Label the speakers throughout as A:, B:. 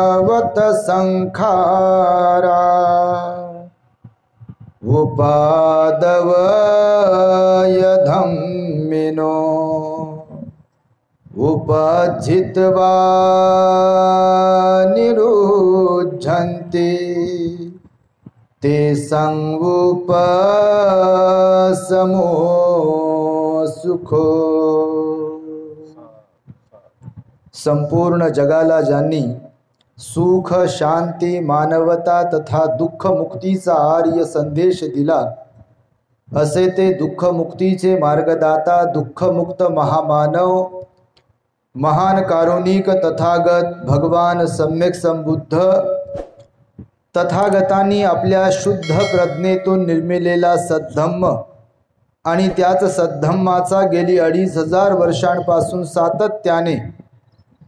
A: पंचावत संखारा उपादवय धम्मिनो उपजित्वा निरुज्झन्ति ते संगुपसमो सुखो। संपूर्ण जगाला ज्यांनी सुख, शांती, मानवता तथा दुःख मुक्तीचा आर्य संदेश दिला, असे ते दुःख मुक्तीचे मार्गदाता, दुःखमुक्त महामानव, महान कारुणिक तथागत भगवान सम्यक संबुद्ध तथागतांनी आपल्या शुद्ध प्रज्ञेतून निर्मिलेला सद्धम्म आणि त्याच सद्धम्माचा गेली 2500 वर्षांपासून सातत्याने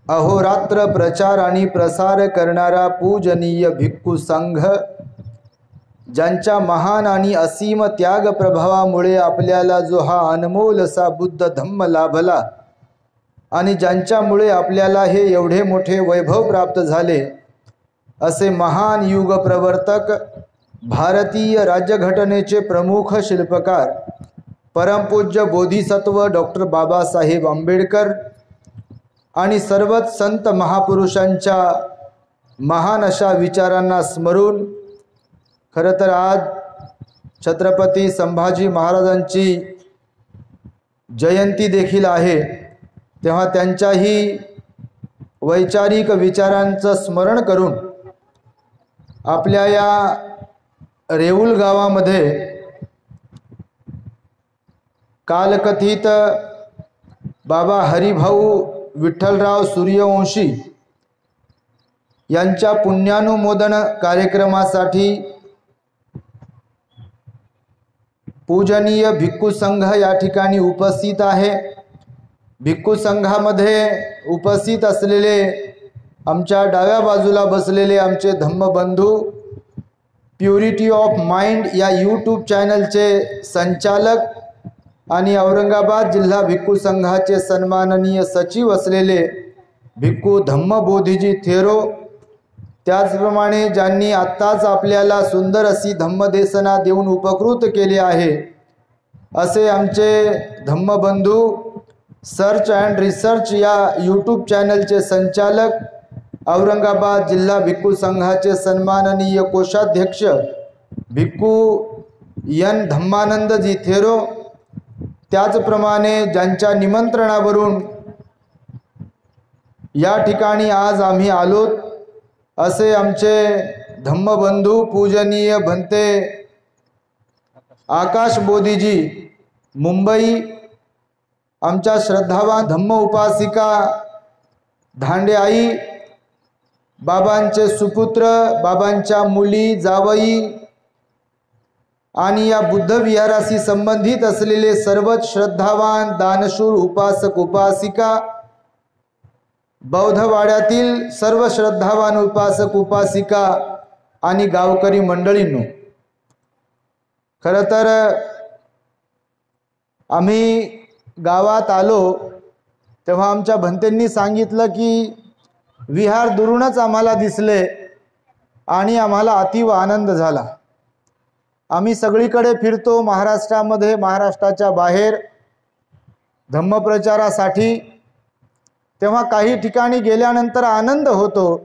A: अहोरात्र प्रचार आणि प्रसार करणारा पूजनीय भिक्खू संघ, ज्यांच्या महान आणि असीम त्याग प्रभावामुळे आपल्याला जो हा अनमोल असा बुद्ध धम्म लाभला आणि ज्यांच्यामुळे आपल्याला हे एवढे मोठे वैभव प्राप्त झाले, असे महान युग प्रवर्तक, भारतीय राज्यघटनेचे प्रमुख शिल्पकार, परमपूज्य बोधिसत्व डॉक्टर बाबासाहेब आंबेडकर आणि सर्वच संत महापुरुषांच्या महान अशा विचारांना स्मरून, खरं तर आज छत्रपती संभाजी महाराजांची जयंती देखील आहे, तेव्हा त्यांच्याही वैचारिक विचारांचं स्मरण करून आपल्या या रेऊळ गावामध्ये कालकथित बाबा हरिभाऊ विठ्ठलराव सूर्यवंशी यांच्या पुण्यानुमोदन कार्यक्रमासाठी पूजनीय भिक्खू संघ या ठिकाणी उपस्थित आहे। भिक्खू संघामध्ये उपस्थित असलेले आमच्या डाव्या बाजूला बसलेले आमचे धम्मबंधू, प्युरिटी ऑफ माइंड या यूट्यूब चॅनलचे संचालक आणि औरंगाबाद जिल्हा भिक्खू संघाचे सन्माननीय सचिव असलेले भिक्खू धम्मबोधीजी थेरो, त्याचप्रमाणे ज्यांनी आत्ताच आपल्याला सुंदर अशी धम्मदेशना देऊन उपकृत केले आहे, असे आमचे धम्मबंधू सर्च अँड रिसर्च या यूट्यूब चॅनलचे संचालक, औरंगाबाद जिल्हा भिक्खू संघाचे सन्माननीय कोषाध्यक्ष भिक्खू एन धम्मानंदजी थेरो, त्याचप्रमाणे ज्यांच्या निमंत्रणावरून या ठिकाणी आज आम्ही आलोत, असे आमचे धम्मबंधू पूजनीय भंते आकाश बोधीजी मुंबई, आमच्या श्रद्धावान धम्म उपासिका धांडे आई, बाबांचे सुपुत्र, बाबांच्या मुली, जावई आणि या बुद्ध विहाराशी संबंधित असलेले सर्वच श्रद्धावान दानशूर उपासक उपासिका, बौद्धवाड्यातील सर्व श्रद्धावान उपासक उपासिका आणि गावकरी मंडळींनो, खरं तर आम्ही गावात आलो तेव्हा आमच्या भंतेंनी सांगितलं की विहार दुरूनच आम्हाला दिसले आणि आम्हाला अतीव आनंद झाला। आम्ही सगळीकडे फिरतो महाराष्ट्रामध्ये, महाराष्ट्राच्या बाहेर धम्मप्रचारासाठी, तेव्हा काही ठिकाणी गेल्यानंतर आनंद होतो,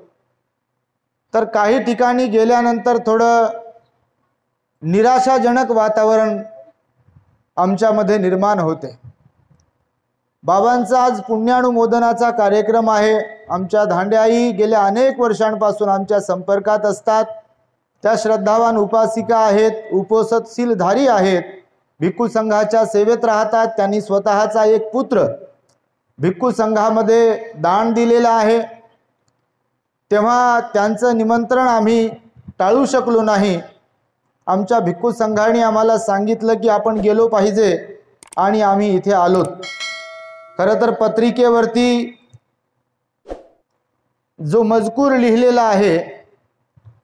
A: तर काही ठिकाणी गेल्यानंतर थोडं निराशाजनक वातावरण आमच्यामध्ये निर्माण होते। बाबांचा आज पुण्यानुमोदनाचा कार्यक्रम आहे। आमच्या धांड्याई गेल्या अनेक वर्षांपासून आमच्या संपर्कात असतात, त्या श्रद्धावान उपासिका आहेत, उपोषणशीलधारी आहेत, भिक्खू संघाच्या सेवेत राहतात। त्यांनी स्वतःचा एक पुत्र भिक्खू संघामध्ये दान दिलेला आहे, तेव्हा त्यांचं निमंत्रण आम्ही टाळू शकलो नाही। आमच्या भिक्खू संघाने आम्हाला सांगितलं की आपण गेलो पाहिजे आणि आम्ही इथे आलोत। खरं तर पत्रिकेवरती जो मजकूर लिहिलेला आहे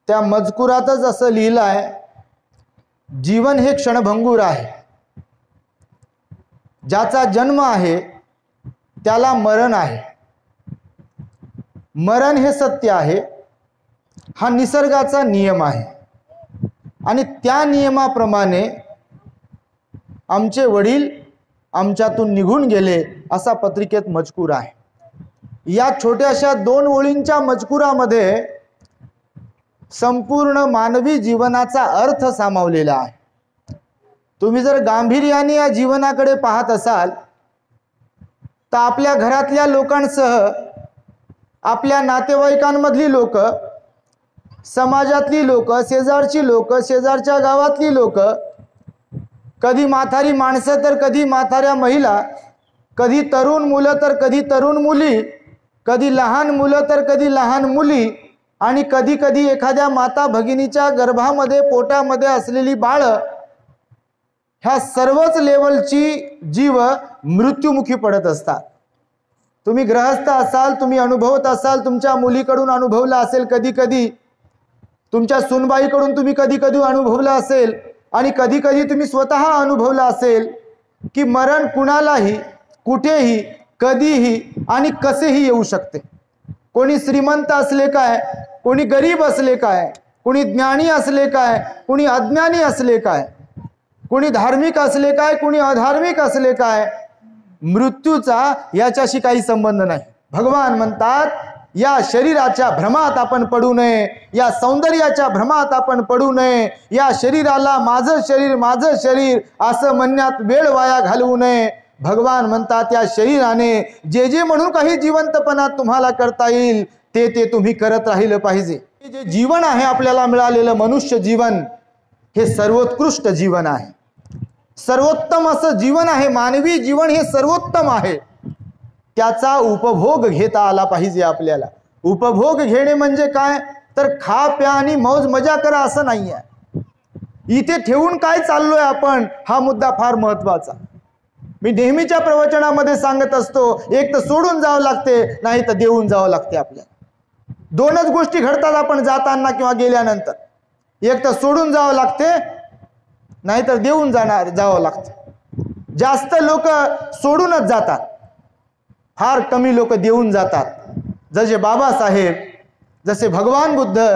A: त्या मजकुरातच असं लिहिलं आहे, जीवन हे क्षणभंगूर आहे, ज्याचा जन्म आहे त्याला मरण आहे, मरण हे सत्य आहे, हा निसर्गाचा नियम आहे आणि त्या नियमाप्रमाणे आमचे वडील आमच्यातून निघून गेले असा पत्रिकेत मजकूर आहे. या छोट्याशा 2 ओळींच्या मजकुरामध्ये संपूर्ण मानवी जीवनाचा अर्थ सामावलेला आहे. तुम्ही जर गांभीर्याने या जीवनाकडे पाहत असाल तर आपल्या घरातल्या लोकांसह आपल्या नातेवाईकांमधली लोक, समाजातली लोक, शेजारची लोक, शेजारच्या गावातली लोक, कधी म्हातारी माणसं तर कधी म्हाताऱ्या महिला, कधी तरुण मुलं तर कधी तरुण मुली, कधी लहान मुलं तर कधी लहान मुली आणि कधी कधी एखाद्या माता भगिनीच्या गर्भामध्ये पोटामध्ये असलेली बाळ, ह्या सर्वच लेवलची जीव मृत्युमुखी पडत असतात. तुम्ही गृहस्थ असाल, तुम्ही अनुभवत असाल, तुमच्या मुलीकडून अनुभवलं असेल, कधी कधी तुमच्या सुनबाईकडून तुम्ही कधी कधी अनुभवलं असेल आणि कधी कधी तुम्ही स्वतः अनुभवलं असेल की मरण कुणालाही कुठेही कधीही आणि कसेही येऊ शकते. कोणी श्रीमंत असले काय, कोणी गरीब असले काय, कोणी ज्ञानी असले काय, कोणी अज्ञानी असले काय, कोणी धार्मिक असले काय, कोणी अधार्मिक असले काय, मृत्यूचा याच्याशी काही संबंध नाही. भगवान म्हणतात या शरीराच्या भ्रमात आपण पडू नये, या सौंदर्याच्या भ्रमात आपण पडू नये, या शरीराला माझं शरीर असं म्हणण्यात वेळ वाया घालवू नये. भगवान म्हणतात या शरीराने जे जे म्हणून काही जिवंतपणा तुम्हाला करता येईल ते ते तुम्ही करत राहिलं पाहिजे. जे जीवन आहे आपल्याला मिळालेलं मनुष्य जीवन हे सर्वोत्कृष्ट जीवन आहे, सर्वोत्तम असं जीवन आहे. मानवी जीवन हे सर्वोत्तम आहे. त्याचा उपभोग घेता आला पाहिजे आपल्याला. उपभोग घेणे म्हणजे काय तर खा प्या आणि मौज मजा करा असं नाही आहे. इथे ठेवून काय चाललोय आपण हा मुद्दा फार महत्वाचा. मी नेहमीच्या प्रवचनामध्ये सांगत असतो, एक तर सोडून जावं लागते, नाही तर देऊन जावं लागते. आपल्याला 2च गोष्टी घडतात आपण जाताना किंवा गेल्यानंतर. एक तर सोडून जावं लागते, नाही तर देऊन जावं लागते. जास्त लोक सोडूनच जातात, फार कमी लोक देऊन जातात. जसे बाबासाहेब, जसे भगवान बुद्ध,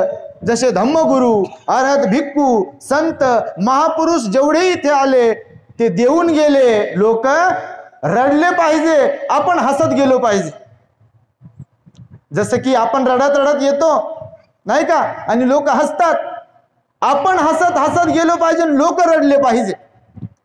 A: जसे धम्मगुरू, अरहत भिक्खू, संत महापुरुष जेवढे इथे आले ते देऊन गेले. लोक रडले पाहिजे, आपण हसत गेलो पाहिजे. जसं की आपण रडत रडत येतो नाही का आणि लोक हसतात, आपण हसत हसत गेलो पाहिजे, लोक रडले पाहिजे.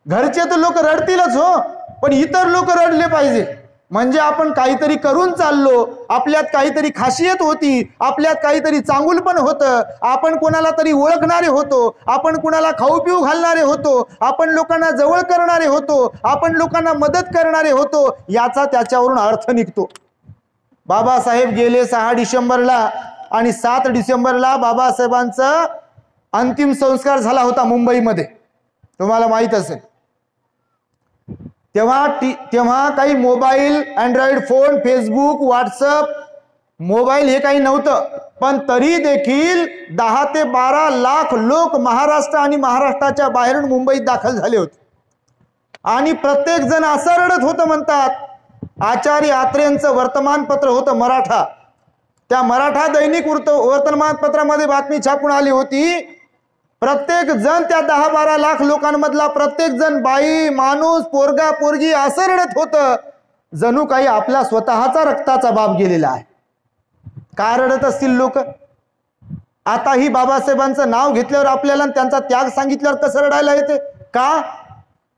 A: घरचे तर लोक रडतीलच हो, पण इतर लोक रडले पाहिजे. म्हणजे आपण काहीतरी करून चाललो, आपल्यात काहीतरी खासियत होती, आपल्यात काहीतरी चांगुलपण होतं, आपण कोणाला तरी ओळखणारे होतो, आपण कोणाला खाऊ पिऊ घालणारे होतो, आपण लोकांना जवळ करणारे होतो, आपण लोकांना मदत करणारे होतो, याचा त्याच्यावरून अर्थ निघतो. बाबासाहेब गेले 6 डिसेंबरला आणि 7 डिसेंबरला बाबासाहेबांचा अंतिम संस्कार झाला होता मुंबईमध्ये, तुम्हाला माहित असेल. तेव्हा काही mobile, Android phone, Facebook, WhatsApp, mobile हे काही नव्हतं. पण तरी देखील 10 ते 12 लाख लोक महाराष्ट्र आणि महाराष्ट्राच्या बाहेरून मुंबईत दाखल झाले होते. आणि प्रत्येक जण असं रडत होतं. म्हणतात आचार्य आत्रेंचं वर्तमानपत्र होतं मराठा, त्या मराठा दैनिक वर्तमानपत्रामध्ये बातमी छापून आली होती. प्रत्येक जण, त्या 10-12 लाख लोकांमधला प्रत्येक जण, बाई माणूस, पोरगा पोरगी असं रडत होतं जणू काही आपल्या स्वतःचा रक्ताचा बाप गेलेला आहे. का रडत असतील लोक? आताही बाबासाहेबांचं नाव घेतल्यावर आपल्याला त्यांचा त्याग सांगितल्यावर कसं रडायला येते? का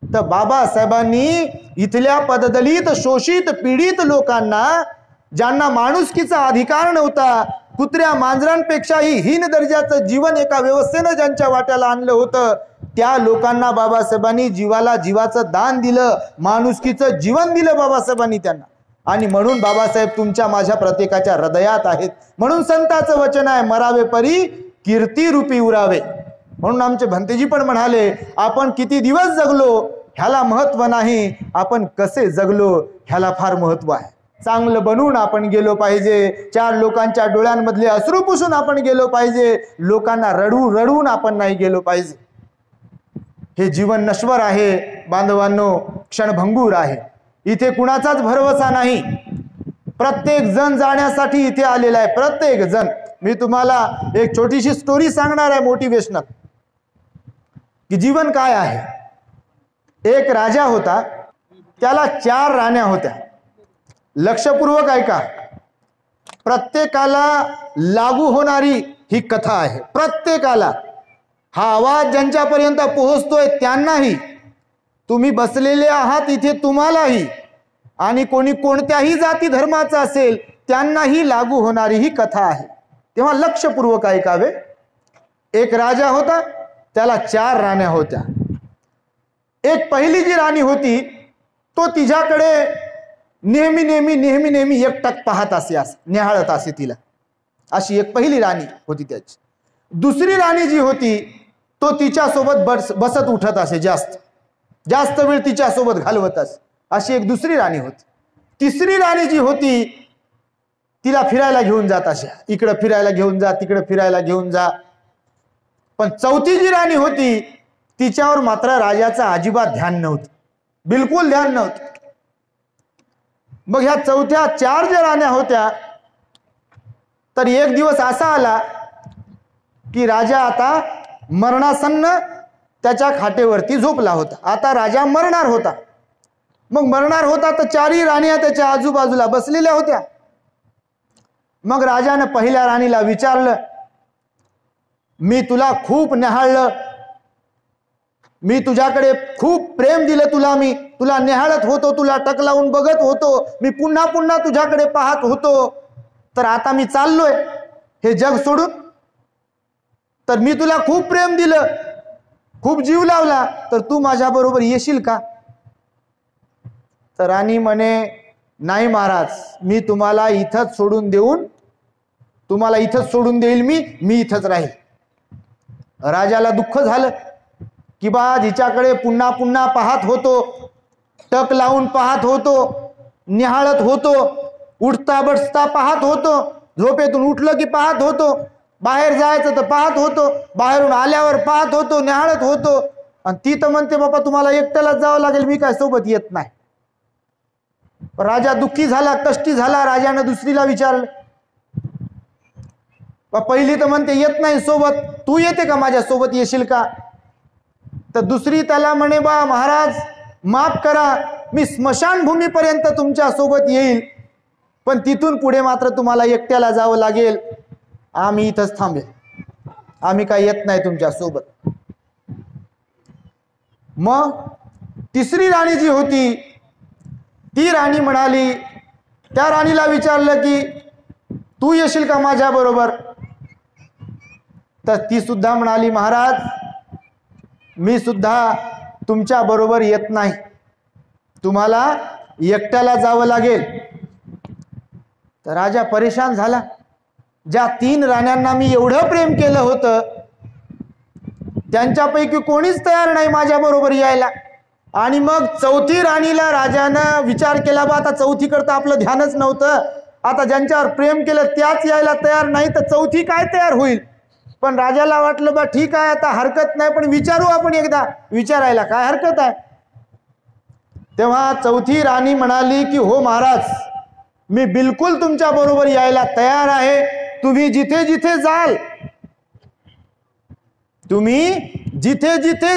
A: तर बाबासाहेबांनी इथल्या पददलित, शोषित, पीडित लोकांना, ज्यांना माणुसकीचा अधिकार नव्हता, कुत्र्या मांजरांपेक्षाही हीन दर्जाचं जीवन एका व्यवस्थेनं ज्यांच्या वाट्याला आणलं होतं, त्या लोकांना बाबासाहेबांनी जीवाला जीवाचं दान दिलं, माणुसकीचं जीवन दिलं बाबासाहेबांनी त्यांना. आणि म्हणून बाबासाहेब तुमच्या माझ्या प्रत्येकाच्या हृदयात आहेत. म्हणून संताचं वचन आहे, मरावे परी कीर्ती रूपी उरावे. म्हणून आमचे भंतेजी पण म्हणाले, आपण किती दिवस जगलो ह्याला महत्व नाही, आपण कसे जगलो ह्याला फार महत्व आहे. चांगलं बनून आपण गेलो पाहिजे, 4 लोकांच्या डोळ्यांमधले अश्रू पुसून आपण गेलो पाहिजे, लोकांना रडून आपण नाही गेलो पाहिजे. हे जीवन नश्वर आहे बांधवांनो, क्षणभंगूर आहे. इथे कुणाचाच भरवसा नाही. प्रत्येक जण जाण्यासाठी इथे आलेला आहे, प्रत्येक जण. मी तुम्हाला एक छोटीशी स्टोरी सांगणार आहे मोटिवेशनल, की जीवन काय आहे. एक राजा होता, त्याला 4 राण्या होत्या. लक्षपूर्वक ऐका, प्रत्येकाला लागू होणारी ही कथा आहे. प्रत्येकाला हा आवाज ज्यांच्यापर्यंत पोहोचतोय त्यांनाही, तुम्ही बसलेले आहात इथे तुम्हालाही, आणि कोणी कोणत्याही जाती धर्माचा असेल त्यांनाही लागू होणारी ही कथा आहे. तेव्हा लक्षपूर्वक ऐकावे. एक राजा होता, त्याला 4 राण्या होत्या. एक पहिली जी राणी होती, तो तिच्याकडे नेहमी नेहमी नेहमी नेहमी एकटक पाहत असे, निहाळत असे तिला. अशी एक पहिली राणी होती त्याची. दुसरी राणी जी होती, तो तिच्यासोबत बसत उठत असे, जास्त वेळ तिच्यासोबत घालवत असे. अशी एक दुसरी राणी होती. तिसरी राणी जी होती, तिला फिरायला घेऊन जात अशा, इकडे फिरायला घेऊन जा, तिकडे फिरायला घेऊन जा. पण चौथी जी राणी होती, तिच्यावर मात्र राजाचं अजिबात ध्यान नव्हतं, बिलकुल ध्यान नव्हतं. मग ह्या चौथ्या 4 ज्या राण्या होत्या, तर एक दिवस असा आला की राजा आता मरणासन्न त्याच्या खाटेवरती झोपला होता. आता राजा मरणार होता. मग मरणार होता तर 4ही राण्या त्याच्या आजूबाजूला बसलेल्या होत्या. मग राजाने पहिल्या राणीला विचारलं, मी तुला खूप निहाळलं, मी तुझ्याकडे खूप प्रेम दिलं, मी तुला निहाळत होतो, तुला टक लावून बघत होतो, मी पुन्हा पुन्हा तुझ्याकडे पाहत होतो, तर आता मी चाललोय हे जग सोडून. तर मी तुला खूप प्रेम दिलं, खूप जीव लावला, तर तू माझ्या बरोबर येशील का? तर राणी म्हणे, नाही महाराज, मी तुम्हाला इथंच सोडून देईल, मी इथंच राहील. राजाला दुःख झालं की बा जिच्याकडे पुन्हा पुन्हा पाहत होतो, टक लावून पाहत होतो, निहाळत होतो, उठता बसता पाहत होतो, झोपेतून उठलं की पाहत होतो, बाहेर जायचं तर पाहत होतो, बाहेरून आल्यावर पाहत होतो, निहाळत होतो, आणि ती तर म्हणते बाबा तुम्हाला एकट्यालाच जावं लागेल, मी काय सोबत येत नाही. राजा दुःखी झाला, कष्टी झाला. राजाने दुसरीला विचारलं, पहिली तर म्हणते येत नाही सोबत, तू येते का माझ्या सोबत, येशील का? तर दुसरी त्याला म्हणे, बा महाराज माफ करा, मी स्मशानभूमीपर्यंत तुमच्या सोबत येईल, पण तिथून पुढे मात्र तुम्हाला एकट्याला जावं लागेल, आम्ही इथंच थांबेल, आम्ही काय येत नाही तुमच्या सोबत. मग तिसरी राणी जी होती, ती राणी म्हणाली, त्या राणीला विचारलं की तू येशील का माझ्या बरोबर? तर ती सुद्धा म्हणाली, महाराज मी सुद्धा तुमच्या बरोबर येत नाही, तुम्हाला एकट्याला जावं लागेल. तर राजा परेशान झाला. ज्या 3 राण्यांना मी एवढं प्रेम केलं होतं, त्यांच्यापैकी कोणीच तयार नाही माझ्या बरोबर यायला. आणि मग चौथी राणीला राजानं विचार केला, बा आता चौथी करता आपलं ध्यानच नव्हतं, आता ज्यांच्यावर प्रेम केलं त्याच यायला तयार नाही, तर चौथी काय तयार होईल? पण राजाला वाटलं बा ठीक आहे, आता हरकत नाही, पण विचारू आपण एकदा, विचारायला काय हरकत आहे. तेव्हा चौथी राणी म्हणाली की हो महाराज, मी बिलकुल तुमच्या बरोबर यायला तयार आहे, तुम्ही जिथे जिथे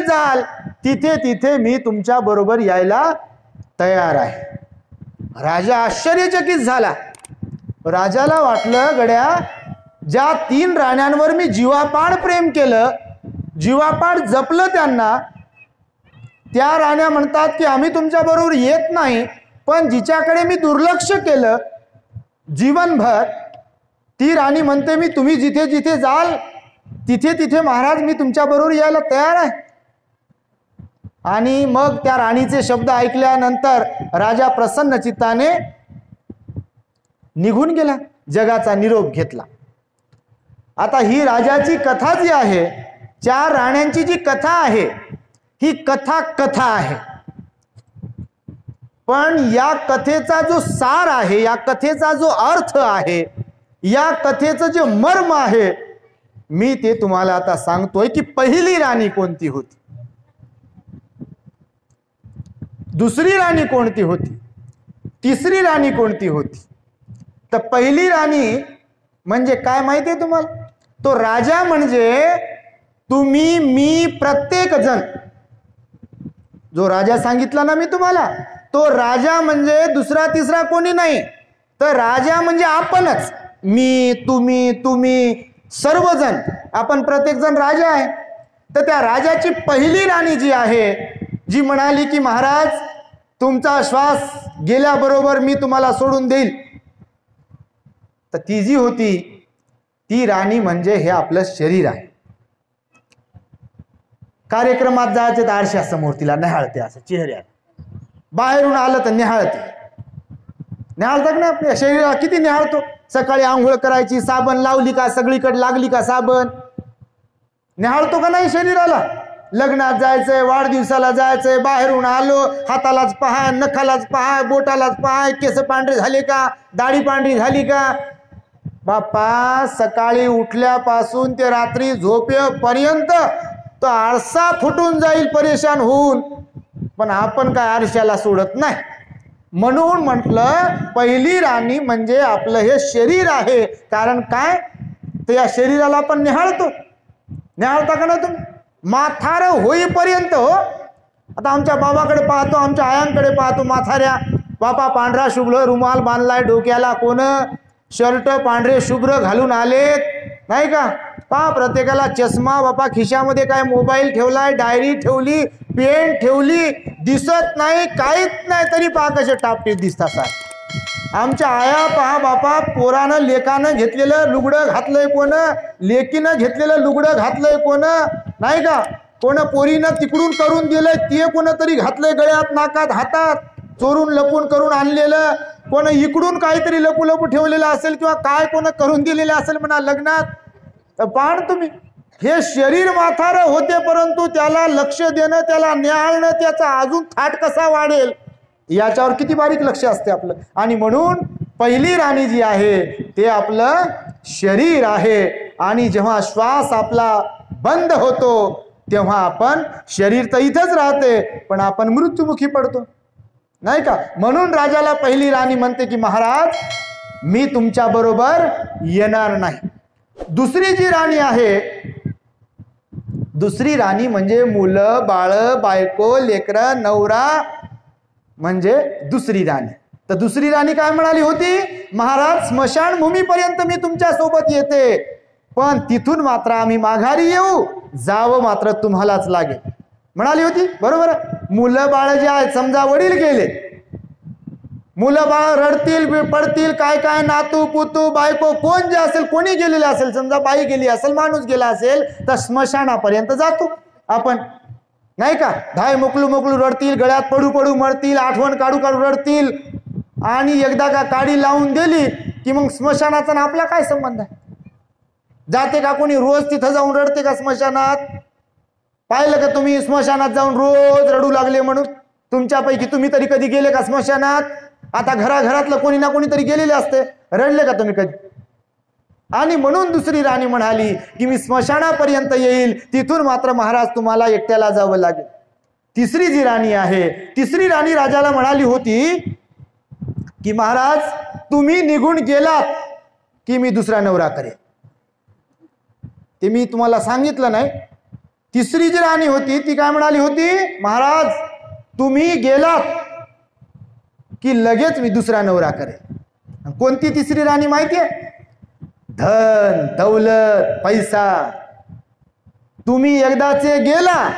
A: जाल तिथे तिथे मी तुमच्या बरोबर यायला तयार आहे. राजा आश्चर्यचकित झाला. राजाला वाटलं, गड्या ज्या 3 राण्यांवर मी जीवापाड प्रेम केलं, जीवापाड जपलं त्यांना, त्या राण्या म्हणतात की आम्ही तुमच्या बरोबर येत नाही, पण जिच्याकडे मी दुर्लक्ष केलं जीवनभर, ती राणी म्हणते मी तुम्ही जिथे जिथे जाल तिथे तिथे महाराज मी तुमच्या बरोबर यायला तयार आहे. आणि मग त्या राणीचे शब्द ऐकल्यानंतर राजा प्रसन्न चित्ताने निघून गेला, जगाचा निरोप घेतला. आता ही राजाची कथा जी आहे, 4 राण्यांची जी कथा आहे, ही कथा आहे. पण या कथेचा जो सार आहे, या कथेचा जो अर्थ आहे, या कथेचं जे मर्म आहे, मी ते तुम्हाला आता सांगतोय की पहिली राणी कोणती होती, दुसरी राणी कोणती होती, तिसरी राणी कोणती होती. तर पहिली राणी म्हणजे काय माहिती आहे तुम्हाला? तो राजा म्हणजे तुम्ही, मी, प्रत्येक जण. जो राजा सांगितला ना मी तुम्हाला, तो राजा म्हणजे दुसरा तिसरा कोणी नाही, तर राजा म्हणजे आपणच. मी, तुम्ही सर्वजण, आपण प्रत्येक जण राजा आहे. तर त्या राजाची पहिली राणी जी आहे, जी म्हणाली की महाराज तुमचा श्वास गेल्याबरोबर मी तुम्हाला सोडून देईल, तर ती जी होती ती राणी म्हणजे हे आपलं शरीर आहे. कार्यक्रमात जायचे तर आरशासमोर तिला निहाळते, असं चेहऱ्याला. बाहेरून आलं तर निहाळते. निहाळतात ना आपल्या शरीराला, किती निहाळतो. सकाळी आंघोळ करायची, साबण लावली का, सगळीकडे लागली का साबण, निहाळतो का नाही शरीराला. लग्नात जायचंय, वाढदिवसाला जायचंय, बाहेरून आलो, हातालाच पहा, नखालाच पहा, बोटालाच पहा, केस पांढरे झाले का, दाढी पांढरी झाली का. बाप्पा सकाळी उठल्यापासून ते रात्री झोपेपर्यंत तो आरसा फुटून जाईल परेशान होऊन, पण आपण काय आरशाला सोडत नाही. म्हणून म्हटलं पहिली राणी म्हणजे आपलं हे शरीर आहे. कारण काय, तर या शरीराला आपण निहाळतो. निहाळता का ना तुम्ही? माथार होईपर्यंत. हो, आता आमच्या बाबाकडे पाहतो, आमच्या आयांकडे पाहतो, म्हाताऱ्या बापा पांढरा शुभ्र रुमाल बांधलाय डोक्याला, कोण शर्ट पांढरे शुभ्र घालून आलेत, नाही का. पहा प्रत्येकाला चष्मा, बापा खिशामध्ये काय मोबाईल ठेवलाय, डायरी ठेवली, पेन ठेवली, दिसत नाही काहीच नाही, तरी पहा कसे टापटीप दिसतात. आमच्या आया पहा बापा, पोरानं लेकानं घेतलेलं लुगडं घातलंय कोण, लेकीनं घेतलेलं लुगडं घातलंय कोण, नाही का. कोण पोरीनं तिकडून करून दिलंय ते कोणतरी घातलंय गळ्यात, नाकात, हातात, चोरून लपून करून आणलेलं. कोण इकडून काहीतरी लपू लपू ठेवलेलं असेल, किंवा काय कोण करून दिलेलं असेल म्हणा लग्नात. तर पाहण तुम्ही, हे शरीर म्हातार होते, परंतु त्याला लक्ष देणं, त्याला न्याळणं, त्याचा अजून थाट कसा वाढेल याच्यावर किती बारीक लक्ष असते आपलं. आणि म्हणून पहिली राणी जी आहे ते आपलं शरीर आहे. आणि जेव्हा श्वास आपला बंद होतो तेव्हा आपण, शरीर तर इथंच राहते पण आपण मृत्युमुखी पडतो, नाही का. म्हणून राजाला पहिली राणी म्हणते की महाराज मी तुमच्या बरोबर येणार नाही. दुसरी जी राणी आहे, दुसरी राणी म्हणजे मुलं बाळ बायको लेकरं नवरा, म्हणजे दुसरी राणी. तर दुसरी राणी काय म्हणाली होती, महाराज स्मशानभूमीपर्यंत मी तुमच्या सोबत येते, पण तिथून मात्र आम्ही माघारी येऊ, जावं मात्र तुम्हालाच लागेल, म्हणाली होती. बरोबर. मुलं बाळ जे आहेत, समजा वडील गेले, मुलं बाळ रडतील पडतील, काय काय नातू पुतू बायको कोण जे असेल, कोणी गेलेले असेल, समजा बाई गेली असेल, माणूस गेला असेल, तर स्मशानापर्यंत जातो आपण, नाही का. धाय मोकलू मोकलू रडतील, गळ्यात पडू पडू मरतील, आठवण काढू काढू रडतील, आणि एकदा का काडी लावून दिली की मग स्मशानाचा ना आपला काय संबंध आहे. जाते का कोणी रोज तिथं जाऊन रडते का स्मशानात? पाहिलं का तुम्ही स्मशानात जाऊन रोज रडू लागले म्हणून? तुमच्यापैकी तुम्ही तरी कधी गेले का स्मशानात? आता घराघरातलं कोणी ना कोणी तरी गेलेले असते, रडले का तुम्ही कधी? आणि म्हणून दुसरी राणी म्हणाली की मी स्मशानापर्यंत येईल, तिथून मात्र महाराज तुम्हाला एकट्याला जावं लागेल. तिसरी जी राणी आहे, तिसरी राणी राजाला म्हणाली होती की महाराज तुम्ही निघून गेलात की मी दुसरा नवरा करेन. ते मी तुम्हाला सांगितलं नाही. तिसरी जी राणी होती ती काय म्हणाली होती, महाराज तुम्ही गेलात की लगेच मी दुसरा नवरा करेन. कोणती तिसरी राणी माहितीये? धन दौलत पैसा. तुम्ही एकदाचे गेला,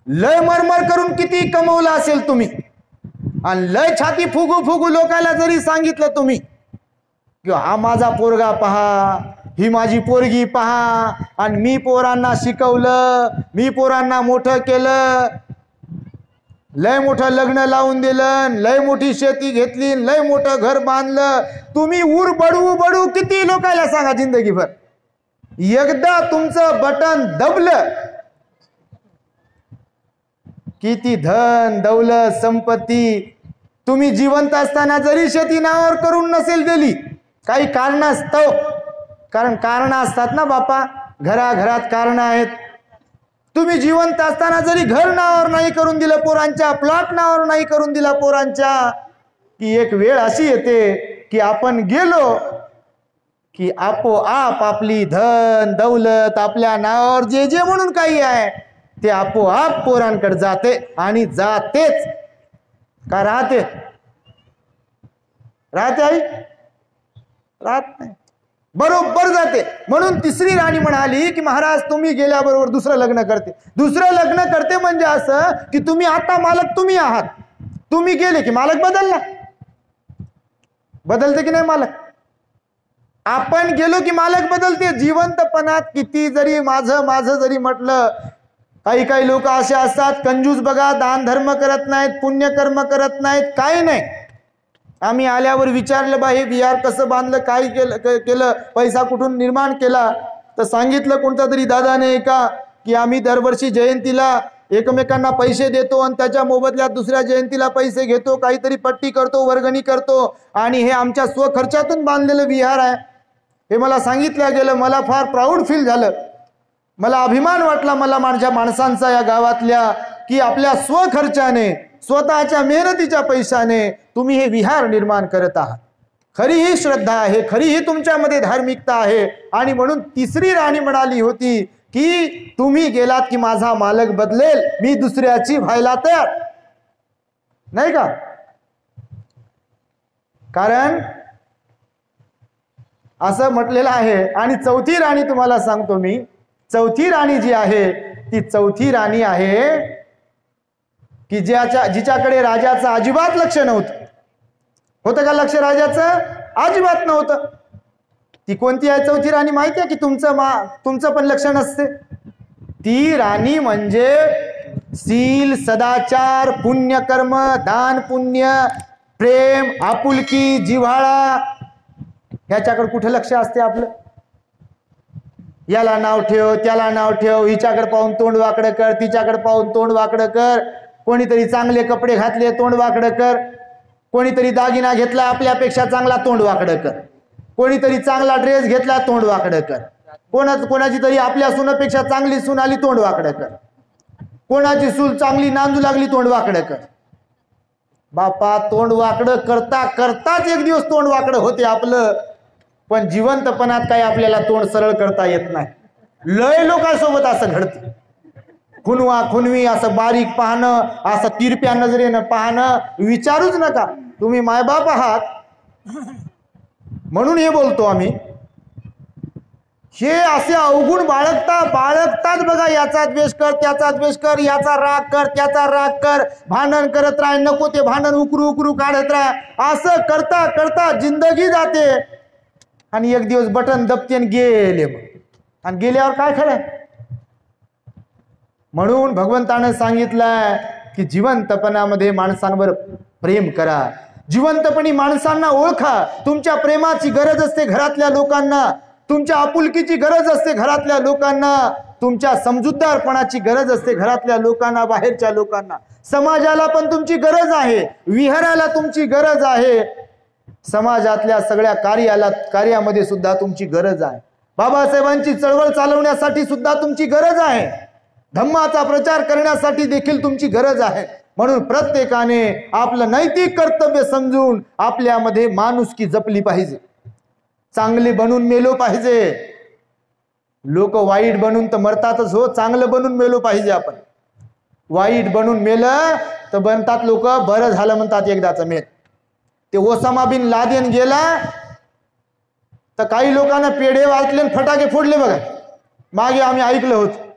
A: लय मरमर करून किती कमवलं असेल तुम्ही, आणि लय छाती फुगू फुगू लोकांना जरी सांगितलं तुम्ही की हा माझा पोरगा पहा, ही माझी पोरगी पहा, आणि मी पोरांना शिकवलं, मी पोरांना मोठं केलं, लय मोठं लग्न लावून दिलं, लय मोठी शेती घेतली, लय मोठं घर बांधलं, तुम्ही उर बडवू बडवू किती लोकांना सांगा जिंदगीभर. एकदा तुमचं बटन दबलं, किती धन दौलत संपत्ती तुम्ही जिवंत असताना जरी शेती नावावर करून नसेल दिली, काही कारणास्तव, कारण कारण असतात ना बापा, घराघरात कारण आहेत. तुम्ही जिवंत असताना जरी घर नावावर नाही करून दिलं पोरांच्या, प्लॉट नावावर नाही करून दिला पोरांच्या, की एक वेळ अशी येते की आपण गेलो की आपोआप आपली धन दौलत आपल्या नावावर जे जे म्हणून काही आहे ते आपोआप पोरांकडे जाते आणि जातेच का राहते आई राहत नाही बरोबर जाते. म्हणून तिसरी राणी म्हणाली की महाराज तुम्ही गेल्याबरोबर दुसरं लग्न करते. दुसरं लग्न करते म्हणजे असं की तुम्ही आता मालक तुम्ही आहात. तुम्ही गेले की मालक बदलला. बदलते की नाही मालक. आपण गेलो की मालक बदलते. जिवंतपणात किती जरी माझं जरी म्हटलं काही काही लोक असे असतात कंजूस बघा दान धर्म करत नाहीत पुण्यकर्म करत नाहीत काही नाही. आम्ही आल्यावर विचारलं बा हे विहार कसं बांधलं काय केलं पैसा कुठून निर्माण केला तर सांगितलं कोणत्या तरी दादाने का की आम्ही दरवर्षी जयंतीला एकमेकांना पैसे देतो आणि त्याच्या मोबदल्यात दुसऱ्या जयंतीला पैसे घेतो काहीतरी पट्टी करतो वर्गणी करतो आणि हे आमच्या स्वखर्चातून बांधलेलं विहार आहे. हे मला सांगितलं गेलं. मला फार प्राऊड फील झालं. मला अभिमान वाटला मला माझ्या माणसांचा या गावातल्या की आपल्या स्वखर्चाने स्वतःच्या मेहनतीच्या पैशाने तुम्ही हे विहार निर्माण करत आहात. खरी ही श्रद्धा आहे खरी ही तुमच्यामध्ये धार्मिकता आहे. आणि म्हणून तिसरी राणी म्हणाली होती की तुम्ही गेलात की माझा मालक बदलेल मी दुसऱ्याची व्हायला तयार नाही का. कारण असं म्हटलेलं आहे. आणि चौथी राणी तुम्हाला सांगतो मी. चौथी राणी जी आहे ती चौथी राणी आहे की जिच्याकडे राजाचं अजिबात लक्ष नव्हतं. होतं का लक्ष राजाचं अजिबात नव्हतं. ती कोणती आहे चौथी राणी माहिती आहे की तुमचं पण लक्ष नसते. ती राणी म्हणजे शील सदाचार पुण्यकर्म दान पुण्य प्रेम आपुलकी जिव्हाळा ह्याच्याकडे कुठे लक्ष असते आपलं. याला नाव ठेव त्याला नाव ठेव हिच्याकडे पाहून तोंड वाकडं कर तिच्याकडे पाहून तोंड वाकडं कर. कोणीतरी चांगले कपडे घातले तोंड वाकडं कर. कोणीतरी दागिना घेतला आपल्यापेक्षा चांगला तोंड वाकडं कर. कोणीतरी चांगला ड्रेस घेतला तोंड वाकडं कर. कोणाची तरी आपल्या सुनापेक्षा चांगली सून आली तोंड वाकडं कर. कोणाची सून चांगली नांदू लागली तोंड वाकडं कर. बापा तोंड वाकडं करता करताच एक दिवस तोंड वाकडं होते आपलं. पण जिवंतपणात काही आपल्याला तोंड सरळ करता येत नाही. लय लोकांसोबत असं घडतं. खुनवा खुनवी असं बारीक पाहणं असं तिरप्या नजरेनं पाहणं विचारूच नका. तुम्ही मायबाप आहात म्हणून हे बोलतो आम्ही. हे असे अवगुण बाळगतात बघा. याचा द्वेष कर त्याचा द्वेष कर याचा राग कर त्याचा राग कर भांडण करत राह नको ते भांडण उकरू काढत राह असं करता करता जिंदगी जाते. आणि एक दिवस बटन दबते गेले आणि गेल्यावर काय खरं. म्हणून भगवंतानं सांगितलंय की जिवंतपणामध्ये माणसांवर प्रेम करा. जिवंतपणी माणसांना ओळखा. तुमच्या प्रेमाची गरज असते घरातल्या लोकांना. तुमच्या आपुलकीची गरज असते घरातल्या लोकांना. तुमच्या समजूतदारपणाची गरज असते घरातल्या लोकांना बाहेरच्या लोकांना. समाजाला पण तुमची गरज आहे. विहाराला तुमची गरज आहे. समाजातल्या सगळ्या कार्यामध्ये सुद्धा तुमची गरज आहे. बाबासाहेबांची चळवळ चालवण्यासाठी सुद्धा तुमची गरज आहे. धम्माचा प्रचार करण्यासाठी देखील तुमची गरज आहे. म्हणून प्रत्येकाने आपलं नैतिक कर्तव्य समजून आपल्यामध्ये माणुसकी जपली पाहिजे. चांगले बनून मेलो पाहिजे. लोक वाईट बनून तर मरतातच हो. चांगलं बनून मेलो पाहिजे आपण. वाईट बनून मेलं तर बनतात लोक बरं झालं म्हणतात एकदाच मेल. ते ओसामा बिन लादेन गेला तर काही लोकांना पेढे वाटले फटाके फोडले बघा. मागे आम्ही ऐकलं होतं.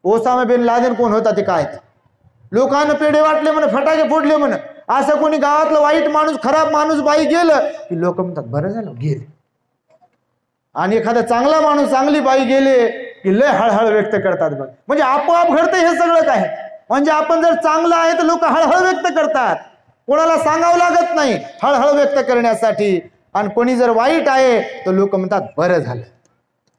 A: ओसामा बिन लादेन कोण होता ते काय. लोकांना पेढे वाटले म्हणे फटाके फोडले म्हणे. असं कोणी गावातलं वाईट माणूस खराब माणूस बाई गेलं की लोक म्हणतात बरं झालं गेले. आणि एखादा चांगला माणूस चांगली बाई गेले की लय हळहळ व्यक्त करतात बघ. म्हणजे आपोआप घडतं हे सगळं काय. म्हणजे आपण जर चांगलं आहे तर लोक हळहळ व्यक्त करतात. कोणाला सांगावं लागत नाही हळहळ व्यक्त करण्यासाठी. आणि कोणी जर वाईट आहे तर लोक म्हणतात बरं झालं.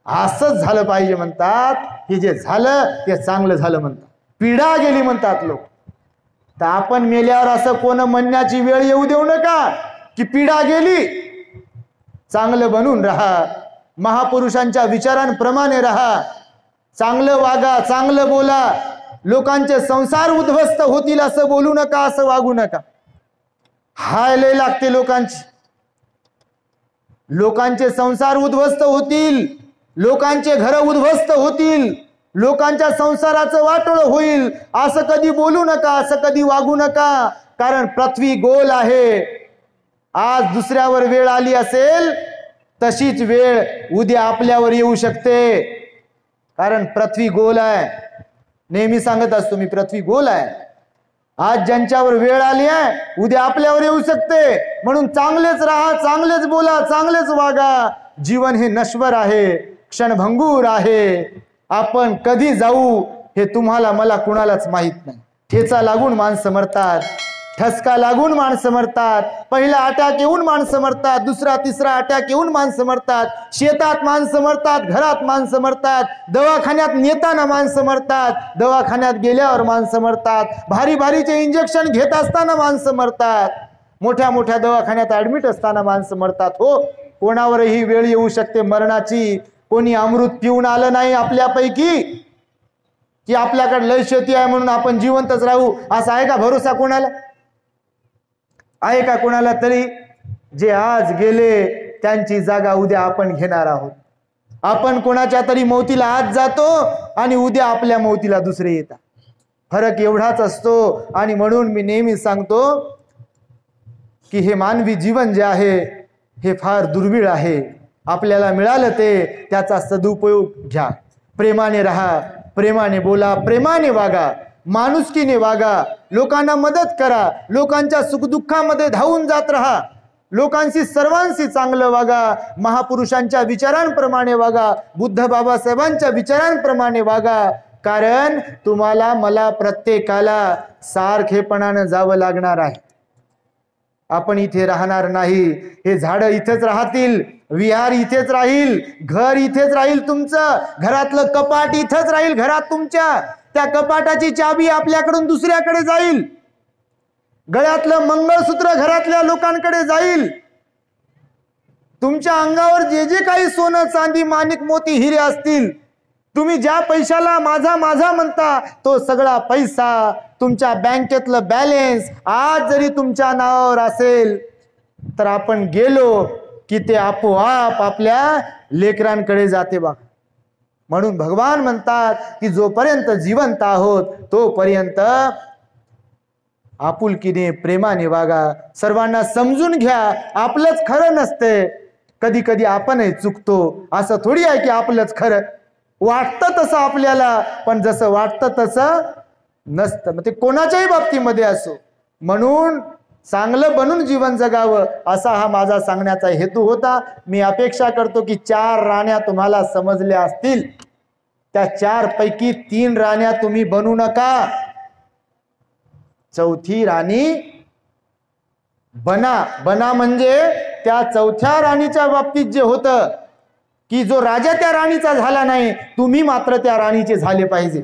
A: असंच झालं पाहिजे म्हणतात. हे जे झालं ते चांगलं झालं म्हणतात. पिढा गेली म्हणतात लोक. तर आपण मेल्यावर असं कोण म्हणण्याची वेळ येऊ देऊ नका की पिढा गेली. चांगलं बनून राहा. महापुरुषांच्या विचारांप्रमाणे राहा. चांगलं वागा चांगलं बोला. लोकांचे संसार उद्ध्वस्त होतील असं बोलू नका असं वागू नका. हाय लय लागते लोकांची. लोकांचे संसार उद्ध्वस्त होतील, लोकांचे घर उद्ध्वस्त होतील, लोकांच्या संसाराचं वाटोळ होईल. असं कधी बोलू नका, असं कधी वागू नका. कारण पृथ्वी गोल आहे. आज दुसऱ्यावर वेळ आली असेल तशीच वेळ उद्या आपल्यावर येऊ शकते. कारण पृथ्वी गोल आहे. नेहमी सांगत असतो मी, पृथ्वी गोल आहे. आज ज्यांच्यावर वेळ आली आहे उद्या आपल्यावर येऊ शकते. म्हणून चांगलेच राहा, चांगलेच बोला, चांगलेच वागा. जीवन हे नश्वर आहे, क्षणभंगूर आहे. आपण कधी जाऊ हे तुम्हाला मला कुणालाच माहित नाही. ठेचा लागून माणसं मरतात, ठसका लागून माणसं मरतात, पहिला अटॅक येऊन माणसं मरतात, दुसरा तिसरा अटॅक येऊन माणसं मरतात, शेतात माणसं मरतात, घरात माणसं मरतात, दवाखान्यात नेताना माणसं मरतात, दवाखान्यात गेल्यावर माणसं मरतात, भारी भारीचे इंजेक्शन घेत असताना माणसं मरतात, मोठ्या मोठ्या दवाखान्यात ऍडमिट असताना माणसं मरतात. हो, कोणावरही वेळ येऊ शकते मरणाची. कोणी अमृत पिऊन आलं नाही आपल्यापैकी की आपल्याकडे लय शेती आहे म्हणून आपण जिवंतच राहू, असा आहे का भरोसा कोणाला? आहे का कोणाला तरी? जे आज गेले त्यांची जागा उद्या आपण घेणार आहोत. आपण कोणाच्या तरी मौतीला आज जातो आणि उद्या आपल्या मौतीला दुसरे येतात. फरक एवढाच असतो. आणि म्हणून मी नेहमी सांगतो की हे मानवी जीवन जे आहे हे फार दुर्मिळ आहे. आपल्याला मिळालं ते त्याचा सदुपयोग घ्या. प्रेमाने राहा, प्रेमाने बोला, प्रेमाने वागा, माणुसकीने वागा, लोकांना मदत करा, लोकांच्या सुखदुःखामध्ये धावून जात राहा, लोकांशी सर्वांशी चांगलं वागा, महापुरुषांच्या विचारांप्रमाणे वागा, बुद्ध बाबासाहेबांच्या विचारांप्रमाणे वागा. कारण तुम्हाला मला प्रत्येकाला सारखेपणानं जावं लागणार आहे. आपण इथे राहणार नाही. हे झाडं इथेच राहतील, विहार इथेच राहील, घर इथेच राहील, तुमचं घरातलं कपाट इथेच राहील घरात तुमच्या. त्या कपाटाची चाबी आपल्याकडून दुसऱ्याकडे जाईल, गळ्यातलं मंगळसूत्र घरातल्या लोकांकडे जाईल. तुमच्या अंगावर जे जे काही सोनं चांदी माणिक मोती हिरे असतील, तुम्ही ज्या पैशाला माझा माझा म्हणता तो सगळा पैसा, तुमच्या बँकेतलं बॅलन्स आज जरी तुमच्या नावावर असेल तर आपण गेलो की ते आपोआप आपल्या लेकरांकडे जाते बा. म्हणून भगवान म्हणतात की जोपर्यंत जिवंत आहोत तोपर्यंत आपुलकीने प्रेमाने वागा, सर्वांना समजून घ्या. आपलंच खरं नसते, कधी कधी आपणही चुकतो. असं थोडी आहे की आपलंच खरं. वाटतं तसं आपल्याला, पण जसं वाटतं तसं नसतं. मग ते कोणाच्याही बाबतीमध्ये असो. म्हणून चांगलं बनून जीवन जगावं असा हा माझा सांगण्याचा हेतू होता. मी अपेक्षा करतो की 4 राण्या तुम्हाला समजल्या असतील. त्या 4 पैकी 3 राण्या तुम्ही बनू नका. 4थी राणी बना. बना म्हणजे त्या 4थ्या राणीच्या बाबतीत जे होतं की जो राजा त्या राणीचा झाला नाही, तुम्ही मात्र त्या राणीचे झाले पाहिजे,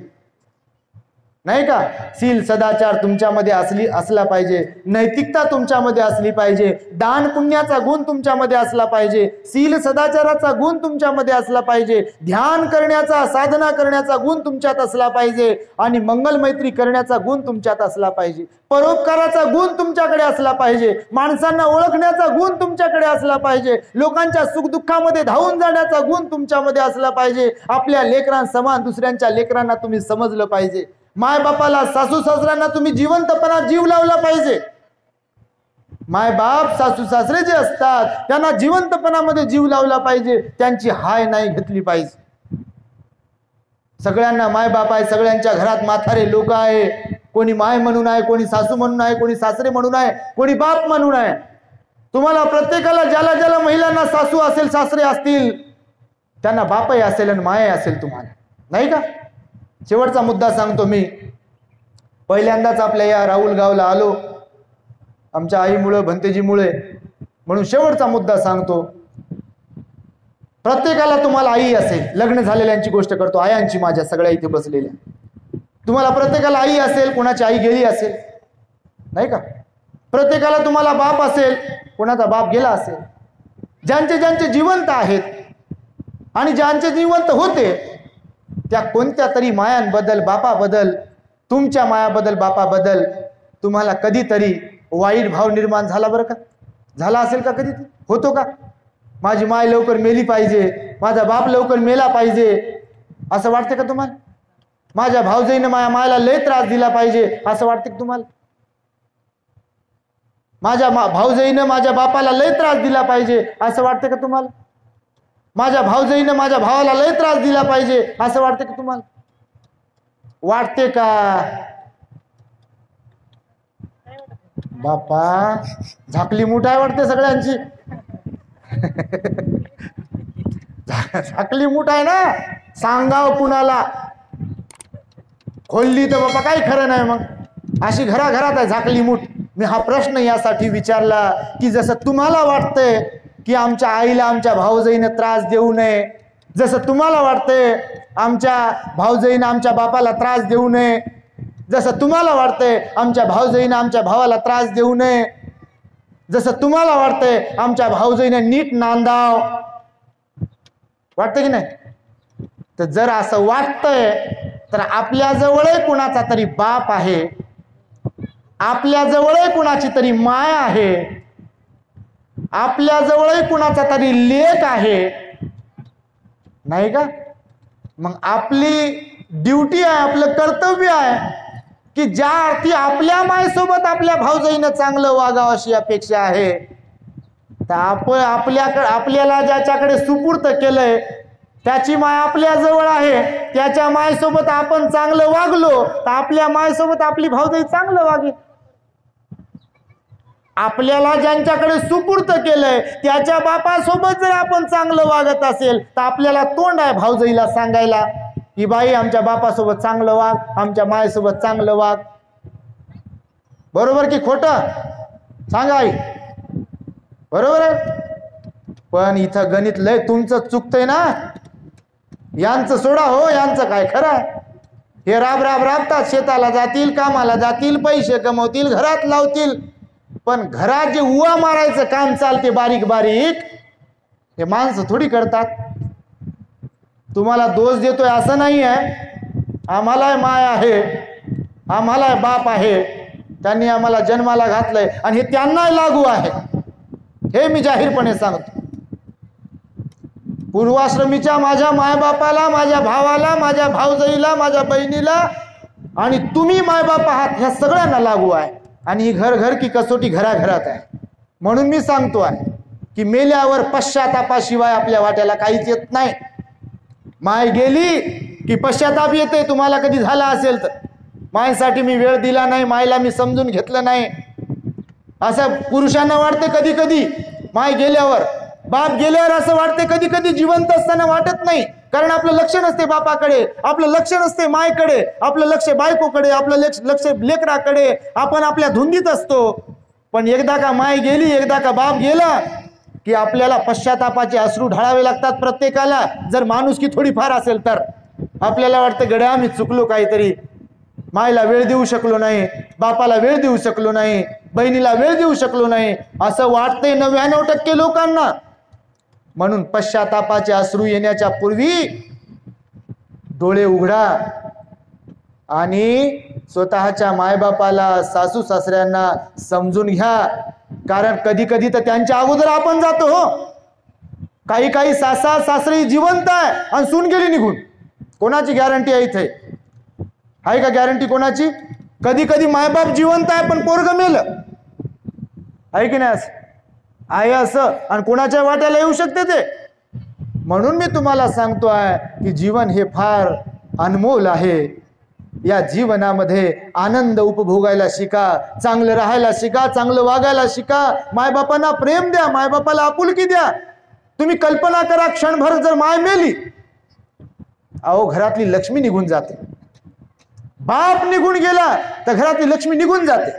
A: नाही का? शील सदाचार तुमच्यामध्ये असला पाहिजे, नैतिकता तुमच्यामध्ये असली पाहिजे, दान पुण्याचा गुण तुमच्यामध्ये असला पाहिजे, शील सदाचाराचा गुण तुमच्यामध्ये असला पाहिजे, ध्यान करण्याचा, साधना करण्याचा गुण तुमच्यात असला पाहिजे, आणि मंगल मैत्री करण्याचा गुण तुमच्यात असला पाहिजे, परोपकाराचा गुण तुमच्याकडे असला पाहिजे, माणसांना ओळखण्याचा गुण तुमच्याकडे असला पाहिजे, लोकांच्या सुखदुःखामध्ये धावून जाण्याचा गुण तुमच्यामध्ये असला पाहिजे. आपल्या लेकरांसमान दुसऱ्यांच्या लेकरांना तुम्ही समजलं पाहिजे. माय बापाला, सासू सासऱ्यांना तुम्ही जिवंतपणा जीव लावला पाहिजे. माय बाप, सासू सासरे जे असतात त्यांना जिवंतपणामध्ये जीव लावला पाहिजे. त्यांची हाय नाही घेतली पाहिजे. सगळ्यांना माय बाप आहे, सगळ्यांच्या घरात म्हातारे लोक आहे. कोणी माय म्हणून आहे, कोणी सासू म्हणून आहे, कोणी सासरे म्हणून आहे, कोणी बाप म्हणून आहे. तुम्हाला प्रत्येकाला, ज्याला ज्याला महिलांना सासू असेल, सासरे असतील, त्यांना बापही असेल आणि माय असेल तुम्हाला, नाही का? शेवटचा मुद्दा सांगतो मी. पहिल्यांदाच आपल्या या राहुल गावला आलो आमच्या आईमुळे, भंतेजीमुळे, म्हणून शेवटचा मुद्दा सांगतो. प्रत्येकाला तुम्हाला आई असेल. लग्न झालेल्यांची गोष्ट करतो, आयांची, माझ्या सगळ्या इथे बसलेल्या. तुम्हाला प्रत्येकाला आई असेल, कोणाची आई गेली असेल, नाही का? प्रत्येकाला तुम्हाला बाप असेल, कोणाचा बाप गेला असेल. ज्यांचे ज्यांचे जिवंत आहेत आणि ज्यांचे जिवंत होते त्या कोणत्या तरी मायांबद्दल, बापाबद्दल, तुमच्या मायाबद्दल, बापाबद्दल तुम्हाला कधीतरी वाईट भाव निर्माण झाला बरं का? झाला असेल का? कधी होतो का? माझी माय लवकर मेली पाहिजे, माझा बाप लवकर मेला पाहिजे असं वाटते का तुम्हाला? माझ्या भाऊजाईने माझ्या मायला लय त्रास दिला पाहिजे असं वाटते का तुम्हाला? माझ्या भाऊजाईने माझ्या बापाला लय त्रास दिला पाहिजे असं वाटते का तुम्हाला? माझ्या भाऊजाईने माझ्या भावाला लय त्रास दिला पाहिजे असं वाटते का तुम्हाला? वाटते का? बापा झाकली मूठ आहे वाटते सगळ्यांची. झाकली मूठ आहे ना, सांगाव कुणाला. खोलली तर बापा काही खरं नाही. मग अशी घराघरात आहे झाकली मूठ. मी हा प्रश्न यासाठी विचारला की जसं तुम्हाला वाटतंय की आमच्या आईला आमच्या भाऊजाईने त्रास देऊ नये, जसं तुम्हाला वाटतंय आमच्या भाऊजाईने आमच्या बापाला त्रास देऊ नये, जसं तुम्हाला वाटतंय आमच्या भाऊजाईने आमच्या भावाला त्रास देऊ नये, जसं तुम्हाला वाटतंय आमच्या भाऊजाईने नीट नांदाव, वाटतं की नाही? तर जर असं वाटतंय तर आपल्या जवळ कुणाचा तरी बाप आहे, आपल्या जवळ कुणाची तरी माय आहे, आपल्या जवळ कुणाचा तरी लेक आहे, नाही का? मग आपली ड्युटी आहे, आपलं कर्तव्य आहे की ज्या अर्थी आपल्या मायसोबत आपल्या भाऊजाईनं चांगलं वागावं अशी अपेक्षा आहे, तर आपल्याला ज्याच्याकडे सुपूर्त केलंय त्याची माय आपल्या जवळ आहे, त्याच्या मायसोबत आपण चांगलं वागलो तर आपल्या मायसोबत आपली भाऊजाई चांगलं वागेल. आपल्याला ज्यांच्याकडे सुपूर्त केलंय त्याच्या बापासोबत जर आपण चांगलं वागत असेल तर आपल्याला तोंड आहे भाऊजाईला सांगायला की बाई आमच्या बापासोबत चांगलं वाग, आमच्या मायसोबत चांगलं वाग. बरोबर की खोटं? सांगा आई, बरोबर आहे? पण इथं गणित लय तुमचं चुकतंय ना. यांचं सोडा हो, यांचं काय खरं आहे? हे राबतात, शेताला जातील, कामाला जातील, पैसे कमवतील, घरात लावतील, पण घरात जे उवा मारायचं काम चालते बारीक बारीक हे माणसं थोडी करतात. तुम्हाला दोष देतोय असं नाही आहे. आम्हाला माय आहे, आम्हाला बाप आहे, त्यांनी आम्हाला जन्माला घातलंय आणि हे त्यांना लागू आहे, हे मी जाहीरपणे सांगतो. पूर्वाश्रमीच्या माझ्या मायबापाला, माझ्या भावाला, माझ्या भाऊजाईला, माझ्या बहिणीला आणि तुम्ही मायबाप आहात ह्या सगळ्यांना लागू आहे. आणि ही घर की कसोटी घराघरात आहे. म्हणून मी सांगतो आहे की मेल्यावर पश्चातापाशिवाय आपल्या वाट्याला काहीच येत नाही. माय गेली की पश्चाताप येते. तुम्हाला कधी झाला असेल तर मायसाठी मी वेळ दिला नाही, मायला मी समजून घेतलं नाही असं पुरुषांना वाटते कधी कधी. माय गेल्यावर, बाप गेल्यावर असं वाटते कधी कधी. जिवंत असताना वाटत नाही, कारण आपलं लक्ष नसते बापाकडे, आपलं लक्ष नसते मायकडे, आपलं लक्ष बायकोकडे, आपलं लक्ष लेकराकडे, आपण आपल्या धुंदीत असतो. पण एकदा का माय गेली, एकदा का बाप गेला की आपल्याला पश्चातापाचे अश्रू ढाळावे लागतात प्रत्येकाला. जर माणुसकी थोडीफार असेल तर आपल्याला वाटतं गड्या आम्ही चुकलो काहीतरी, मायला वेळ देऊ शकलो नाही, बापाला वेळ देऊ शकलो नाही, बहिणीला वेळ देऊ शकलो नाही असं वाटतंय 99% लोकांना. म्हणून पश्चातापाचे अश्रू येण्याच्या पूर्वी डोळे उघडा आणि स्वतःच्या मायबापाला, सासू सासऱ्यांना समजून घ्या. कारण कधी कधी तर त्यांच्या अगोदर आपण जातो हो. काही काही सासा सासरी जिवंत आहे आणि सून गेली निघून. कोणाची गॅरंटी आहे इथे? आहे का गॅरंटी कोणाची? कधी कधी मायबाप जिवंत आहे पण पोरग मेलं, आहे की नाही? आहे असं, आणि कोणाच्या वाट्याला येऊ शकते ते. म्हणून मी तुम्हाला सांगतो आहे की जीवन हे फार अनमोल आहे. या जीवनामध्ये आनंद उपभोगायला शिका, चांगलं राहायला शिका, चांगलं वागायला शिका, मायबापांना प्रेम द्या, मायबापाला आपुलकी द्या. तुम्ही कल्पना करा, क्षणभर जर माय मेली, अहो घरातली लक्ष्मी निघून जाते. बाप निघून गेला तर घरातली लक्ष्मी निघून जाते.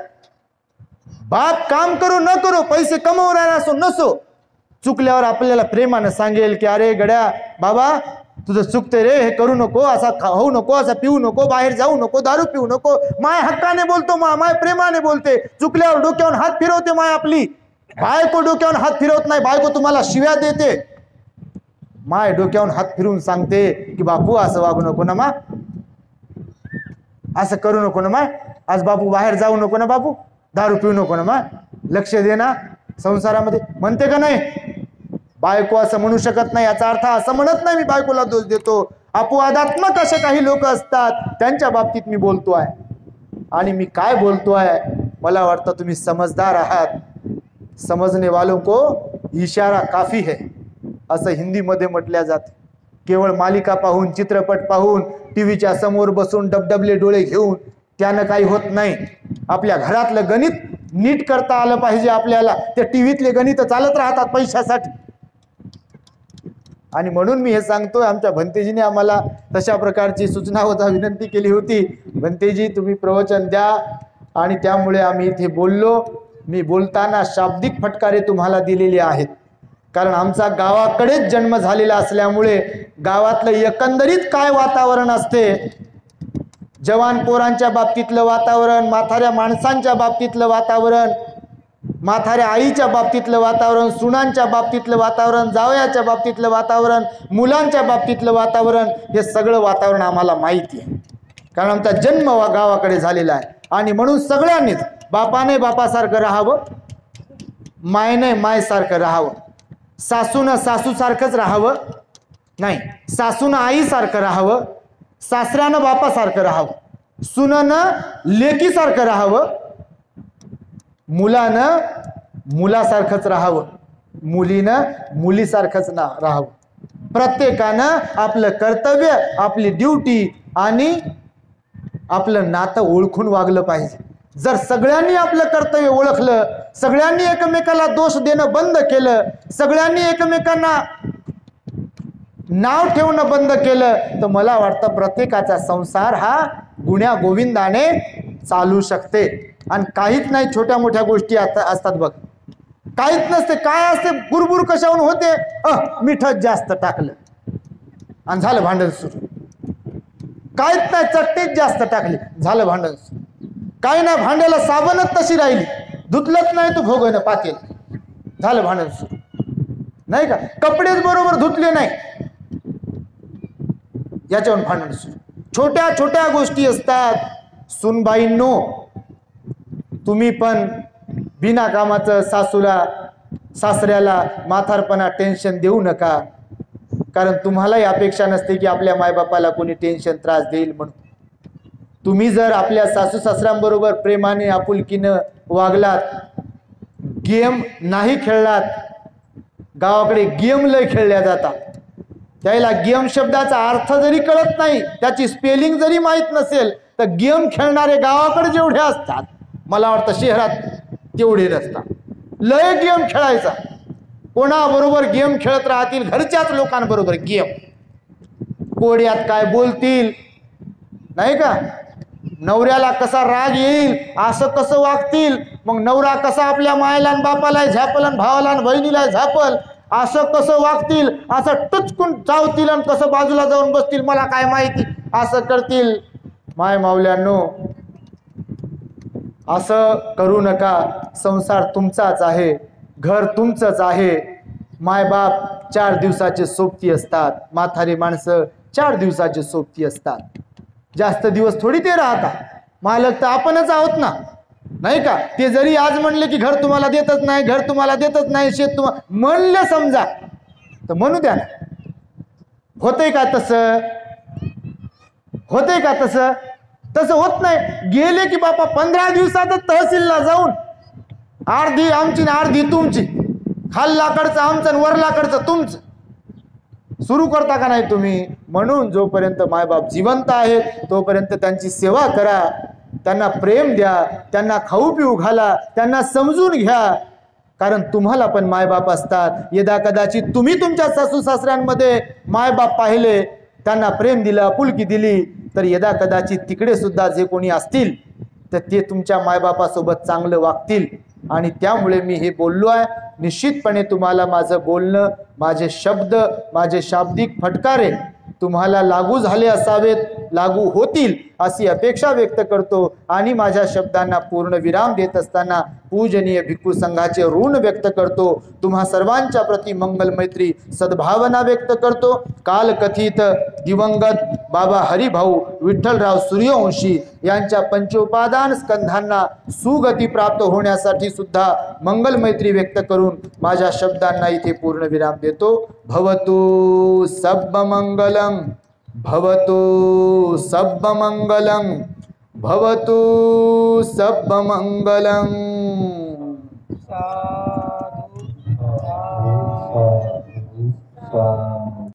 A: बाप काम करो न करो, पैसे कमवू राहिला असो नसो, चुकल्यावर आपल्याला प्रेमानं सांगेल की अरे गड्या बाबा तुझं चुकते रे, हे करू नको, असा खाऊ नको, असा पिऊ नको, बाहेर जाऊ नको, दारू पिऊ नको. माय हक्काने बोलतो, माय प्रेमाने बोलते. चुकल्यावर डोक्यावर हात फिरवते माय आपली. बायको डोक्यावर हात फिरवत नाही, बायको तुम्हाला शिव्या देते. माय डोक्यावर हात फिरवून सांगते की बापू असं वागू नको ना मा, असं करू नको ना माय, आज बापू बाहेर जाऊ नको ना बापू, दारू पिऊ नको ना मा, लक्ष दे ना संसारामध्ये, म्हणते का नाही? बायको असं म्हणू शकत नाही, याचा अर्थ असं म्हणत नाही मी बायकोला दोष देतो. अपवादात्मक असे काही लोक असतात, त्यांच्या बाबतीत मी बोलतोय. आणि मी काय बोलतोय, मला वाटतं तुम्ही समजदार आहात. समजने वालों को इशारा काफी है असं हिंदीमध्ये म्हटल्या जाते. केवळ मालिका पाहून, चित्रपट पाहून, टीव्हीच्या समोर बसून डबडबले डोळे घेऊन त्यानं काही होत नाही. आपल्या घरातलं गणित नीट करता आलं पाहिजे आपल्याला. त्या टीव्हीतले गणित चालत राहतात पैशासाठी. आणि म्हणून मी हे सांगतोय, आमच्या भंतेजीने आम्हाला तशा प्रकारची सूचना होता, विनंती केली होती, भंतेजी तुम्ही प्रवचन द्या. आणि त्यामुळे आम्ही इथे बोललो. मी बोलताना शाब्दिक फटकारे तुम्हाला दिलेले आहेत, कारण आमचा गावाकडेच जन्म झालेला असल्यामुळे गावातलं एकंदरीत काय वातावरण असते, जवान पोरांच्या बाबतीतलं वातावरण, म्हाताऱ्या माणसांच्या बाबतीतलं वातावरण, म्हाताऱ्या आईच्या बाबतीतलं वातावरण, सुनांच्या बाबतीतलं वातावरण, जावयाच्या बाबतीतलं वातावरण, मुलांच्या बाबतीतलं वातावरण, हे सगळं वातावरण आम्हाला माहिती आहे, कारण आमचा जन्म गावाकडे झालेला आहे. आणि म्हणून सगळ्यांनीच बापाने बापासारखं राहावं, मायने मायसारखं राहावं, सासूनं सासूसारखंच राहावं नाही, सासूनं आईसारखं राहावं, सासऱ्यानं बापासारखं राहावं, सुनानं लेकीसारखं राहावं, मुलानं मुलासारखंच राहावं, मुलीनं मुलीसारखंच राहावं. प्रत्येकानं आपलं कर्तव्य, आपली ड्युटी आणि आपलं नातं ओळखून वागलं पाहिजे. जर सगळ्यांनी आपलं कर्तव्य ओळखलं, सगळ्यांनी एकमेकाला दोष देणं बंद केलं, सगळ्यांनी एकमेकांना नाव ठेवणं बंद केलं, तर मला वाटतं प्रत्येकाचा संसार हा गुण्या गोविंदाने चालू शकते. आणि काहीच नाही, छोट्या मोठ्या गोष्टी असतात बघ, काहीच नसते. काय असते, बुरबुर कशावरून होते, मिठच जास्त टाकलं आणि झालं भांडण सुरू. काहीच नाही, चटणीच जास्त टाकली, झालं भांडण सुरू. काही नाही, भांड्याला साबणच तशी राहिली, धुतलंच नाही तू भोगणं पातेल, झालं भांडण सुरू. नाही का, कपडेच बरोबर धुतले नाही, याच्यावर भांडण सुरू. छोट्या छोट्या गोष्टी असतात. सुनबाईंनो, तुम्ही पण बिना कामाचं सासूला सासऱ्याला म्हातारपणा टेन्शन देऊ नका, कारण तुम्हालाही अपेक्षा नसते की आपल्या मायबापाला कोणी टेन्शन त्रास देईल म्हणून. तुम्ही जर आपल्या सासू सासऱ्यांबरोबर प्रेमाने आपुलकीनं वागलात, गेम नाही खेळलात, गावाकडे गेम लय खेळल्या जातात, त्याला गेम शब्दाचा अर्थ जरी कळत नाही, त्याची स्पेलिंग जरी माहीत नसेल, तर गेम खेळणारे गावाकडे जेवढे असतात, मला वाटतं शहरात तेवढे नसतात. लय गेम खेळायचा, कोणाबरोबर गेम खेळत राहतील, घरच्याच लोकांबरोबर गेम, कोड्यात काय बोलतील, नाही का, नवऱ्याला कसा राग येईल, असं कसं वागतील, मग नवरा कसा आपल्या मायला आणि बापाला झापल आणि भावाला आणि बहिणीला झापल, असं कसं वागतील, असं टचकून चावतील आणि कसं बाजूला जाऊन बसतील, मला काय माहिती, असं करतील. माय मावल्यांनो, असं करू नका. संसार तुमचाच आहे, घर तुमचंच आहे. मायबाप 4 दिवसाचे सोबती असतात, म्हातारी माणसं 4 दिवसाचे सोबती असतात, जास्त दिवस थोडी ते राहतात. मालक तर आपणच आहोत ना, नाही का. ते जरी आज म्हणले की घर तुम्हाला देतच नाही, घर तुम्हाला देतच नाही, शेत तुम्हाला म्हणलं समजा, तर म्हणू द्या ना. होतंय का तसं, होतंय का तसं, तसं होत नाही. गेले की बापा 15 दिवसातच तहसीलला जाऊन अर्धी आमची ना अर्धी तुमची, खाल्लाकडचं आमचं आणि वरलाकडचं तुमचं, सुरू करता का नाही तुम्ही. म्हणून जोपर्यंत मायबाप जिवंत आहेत तोपर्यंत त्यांची सेवा करा, त्यांना प्रेम द्या, त्यांना खाऊ पिऊ घाला, त्यांना समजून घ्या, कारण तुम्हाला पण मायबाप असतात. यदा कदाचित तुम्ही तुमच्या सासू सासऱ्यांमध्ये मायबाप पाहिले, त्यांना प्रेम दिलं, आपुलकी दिली, तर यदा कदाचित तिकडे सुद्धा जे कोणी असतील तर ते तुमच्या मायबापासोबत चांगलं वागतील. आणि त्यामुळे मी हे बोललो आहे. निश्चितपणे तुम्हाला माझं बोलणं, माझे शब्द, माझे शाब्दिक फटकारे तुम्हाला लागू झाले असावेत, लागू होतील अशी अपेक्षा व्यक्त करतो आणि माझ्या शब्दांना पूर्ण विराम देत असताना पूजनीय भिक्खू संघाचे ऋण व्यक्त करतो. तुम्हा सर्वांच्या प्रति मंगल मैत्री सद्भावना व्यक्त करतो. काल कथित दिवंगत बाबा हरिभाऊ विठ्ठलराव सूर्यवंशी यांच्या पंचोपादान स्कंधांना सुगती प्राप्त होण्यासाठी सुद्धा मंगल मैत्री व्यक्त करून माझ्या शब्दांना इथे पूर्ण विराम देतो. भवतु सब्बमंगलम, भवतु सब्बमंगलम, भवतु सब्बमंगलम.